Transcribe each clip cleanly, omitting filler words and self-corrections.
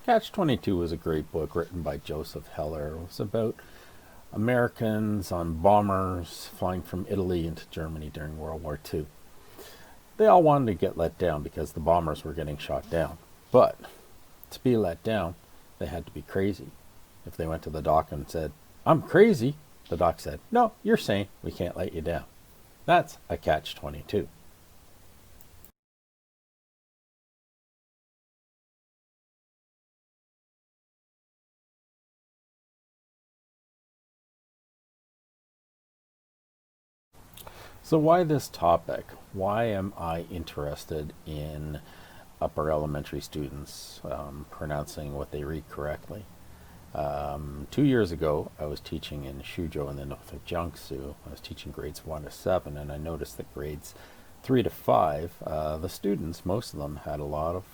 Catch-22 was a great book written by Joseph Heller. It was about Americans on bombers flying from Italy into Germany during World War II. They all wanted to get let down because the bombers were getting shot down. But to be let down, they had to be crazy. If they went to the doc and said, "I'm crazy," the doc said, "No, you're sane. We can't let you down." That's a catch-22. So why this topic? Why am I interested in upper elementary students pronouncing what they read correctly? 2 years ago, I was teaching in Suzhou in the north of Jiangsu. I was teaching grades 1 to 7, and I noticed that grades 3 to 5, the students, most of them, had a lot of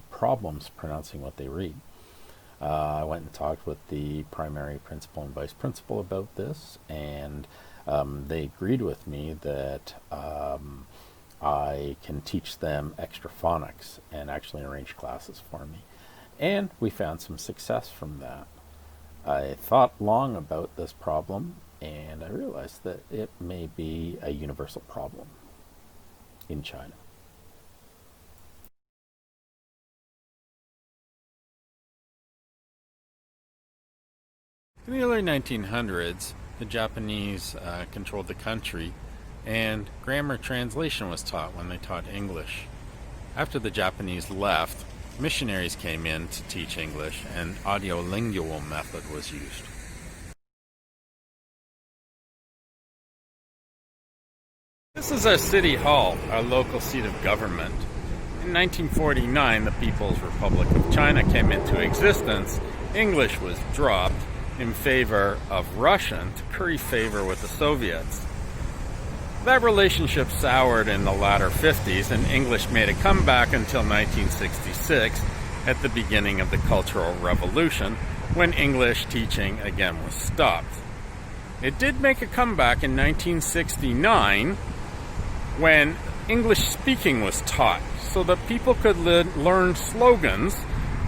problems pronouncing what they read. I went and talked with the primary principal and vice principal about this, and they agreed with me that I can teach them extra phonics and actually arrange classes for me. And we found some success from that. I thought long about this problem, and I realized that it may be a universal problem in China. In the early 1900s, the Japanese controlled the country, and grammar translation was taught when they taught English. After the Japanese left, missionaries came in to teach English, and audiolingual method was used. This is our city hall, our local seat of government. In 1949, the People's Republic of China came into existence. English was dropped in favor of Russian to curry favor with the Soviets. That relationship soured in the latter 50s, and English made a comeback until 1966, at the beginning of the Cultural Revolution, when English teaching again was stopped. It did make a comeback in 1969, when English speaking was taught, so that people could learn slogans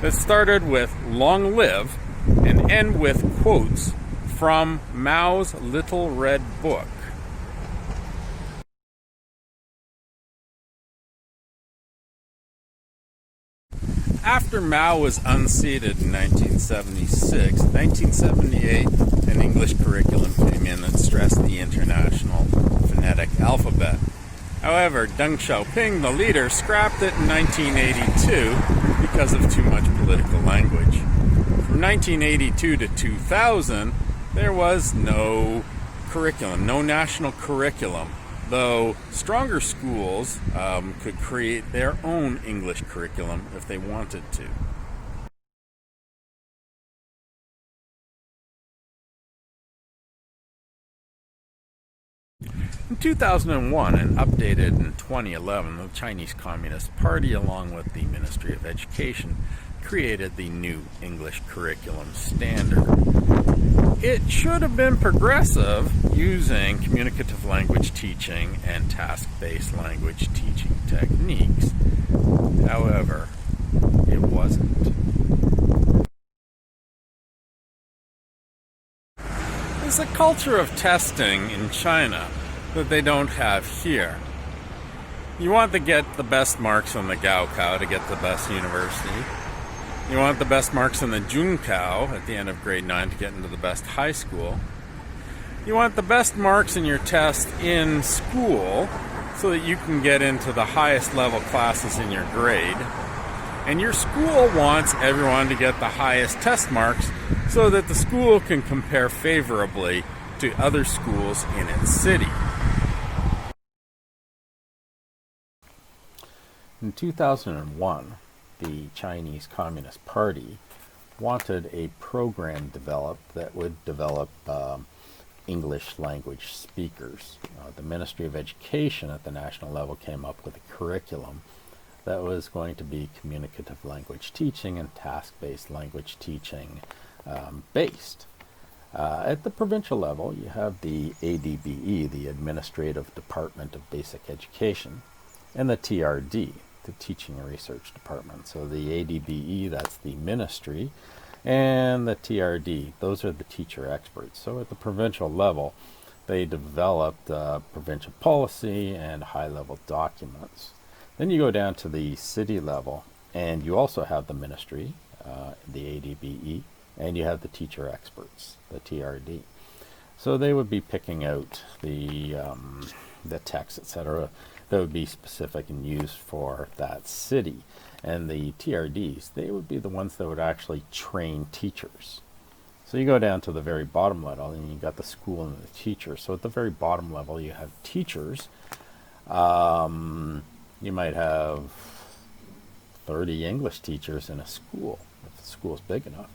that started with "Long live" and end with quotes from Mao's Little Red Book. After Mao was unseated in 1976, 1978, an English curriculum came in that stressed the international phonetic alphabet. However, Deng Xiaoping, the leader, scrapped it in 1982 because of too much political language. From 1982 to 2000, there was no curriculum, no national curriculum, though stronger schools could create their own English curriculum if they wanted to. In 2001 and updated in 2011, the Chinese Communist Party, along with the Ministry of Education, created the new English curriculum standard. It should have been progressive, using communicative language teaching and task-based language teaching techniques. However, it wasn't. There's a culture of testing in China that they don't have here. You want to get the best marks on the Gaokao to get the best university. You want the best marks in the Junkao at the end of grade 9 to get into the best high school. You want the best marks in your test in school so that you can get into the highest level classes in your grade. And your school wants everyone to get the highest test marks so that the school can compare favorably to other schools in its city. In 2001, the Chinese Communist Party wanted a program developed that would develop English language speakers. The Ministry of Education at the national level came up with a curriculum that was going to be communicative language teaching and task-based language teaching based. At the provincial level, you have the ADBE, the Administrative Department of Basic Education, and the TRD, the teaching and research department. So the ADBE, that's the ministry, and the TRD, those are the teacher experts. So at the provincial level, they developed provincial policy and high-level documents. Then you go down to the city level, and you also have the ministry, the ADBE, and you have the teacher experts, the TRD. So they would be picking out the text, etc., that would be specific and used for that city. And the TRDs, they would be the ones that would actually train teachers. So you go down to the very bottom level, and you've got the school and the teacher. So at the very bottom level, you have teachers. You might have 30 English teachers in a school, if the school's big enough.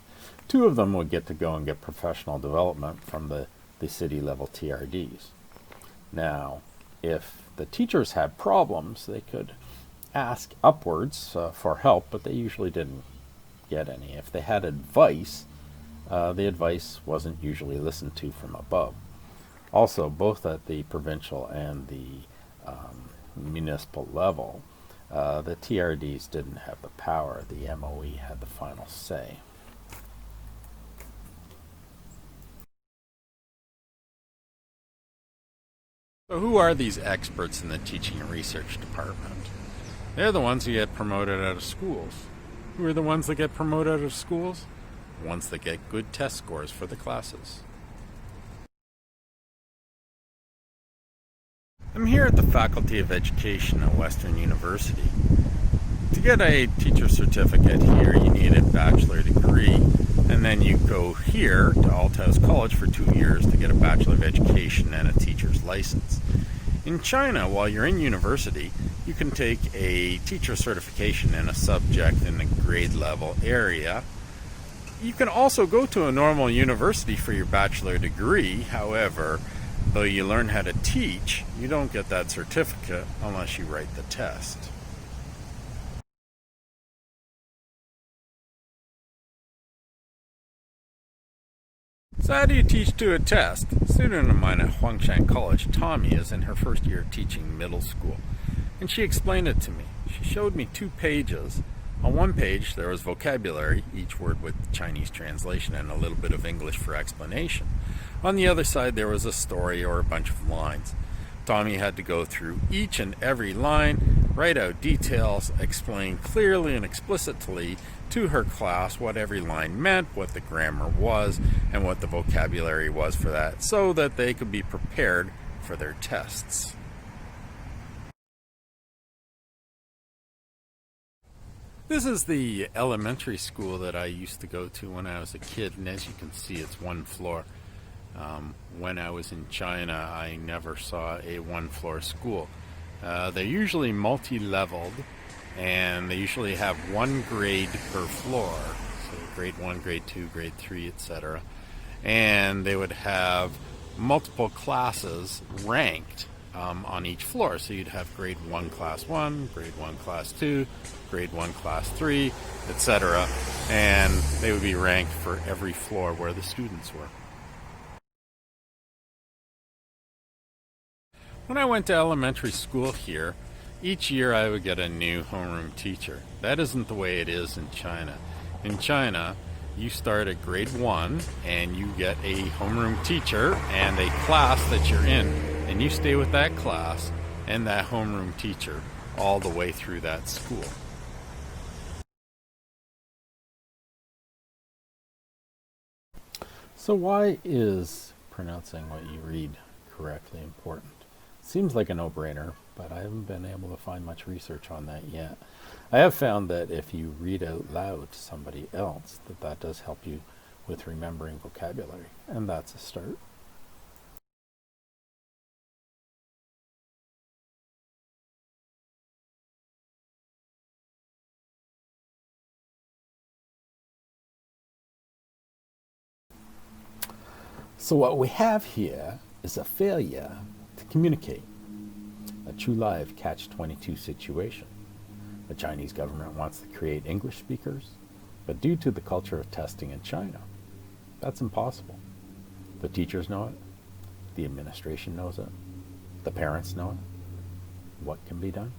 2 of them would get to go and get professional development from the city level TRDs. Now, if the teachers had problems, they could ask upwards for help, but they usually didn't get any. If they had advice, the advice wasn't usually listened to from above. Also, both at the provincial and the municipal level, the TRDs didn't have the power. The MOE had the final say. So who are these experts in the teaching and research department? They're the ones who get promoted out of schools. Who are the ones that get promoted out of schools? The ones that get good test scores for the classes. I'm here at the Faculty of Education at Western University. To get a teacher certificate here, you need a bachelor degree, and then you go here to Althouse College for 2 years to get a Bachelor of Education and a teacher's license. In China, while you're in university, you can take a teacher certification in a subject in the grade level area. You can also go to a normal university for your bachelor degree. However, though you learn how to teach, you don't get that certificate unless you write the test. So how do you teach to a test? A student of mine at Huangshan College, Tommy, is in her first year teaching middle school, and she explained it to me. She showed me 2 pages. On one page there was vocabulary, each word with Chinese translation and a little bit of English for explanation. On the other side there was a story or a bunch of lines. Tommy had to go through each and every line, write out details, explain clearly and explicitly to her class what every line meant, what the grammar was, and what the vocabulary was for that, so that they could be prepared for their tests. This is the elementary school that I used to go to when I was a kid, and as you can see, it's 1 floor. When I was in China, I never saw a 1-floor school. They're usually multi-leveled, and they usually have 1 grade per floor. So grade 1, grade 2, grade 3, etc. And they would have multiple classes ranked on each floor. So you'd have grade 1 class 1, grade 1 class 2, grade 1 class 3, etc. And they would be ranked for every floor where the students were. When I went to elementary school here, each year I would get a new homeroom teacher. That isn't the way it is in China. In China, you start at grade 1 and you get a homeroom teacher and a class that you're in, and you stay with that class and that homeroom teacher all the way through that school. So why is pronouncing what you read correctly important? Seems like a no-brainer, but I haven't been able to find much research on that yet. I have found that if you read out loud to somebody else, that does help you with remembering vocabulary, and that's a start. So what we have here is a failure to communicate. A true live Catch-22 situation. The Chinese government wants to create English speakers, but due to the culture of testing in China, that's impossible. The teachers know it, the administration knows it, the parents know it. What can be done?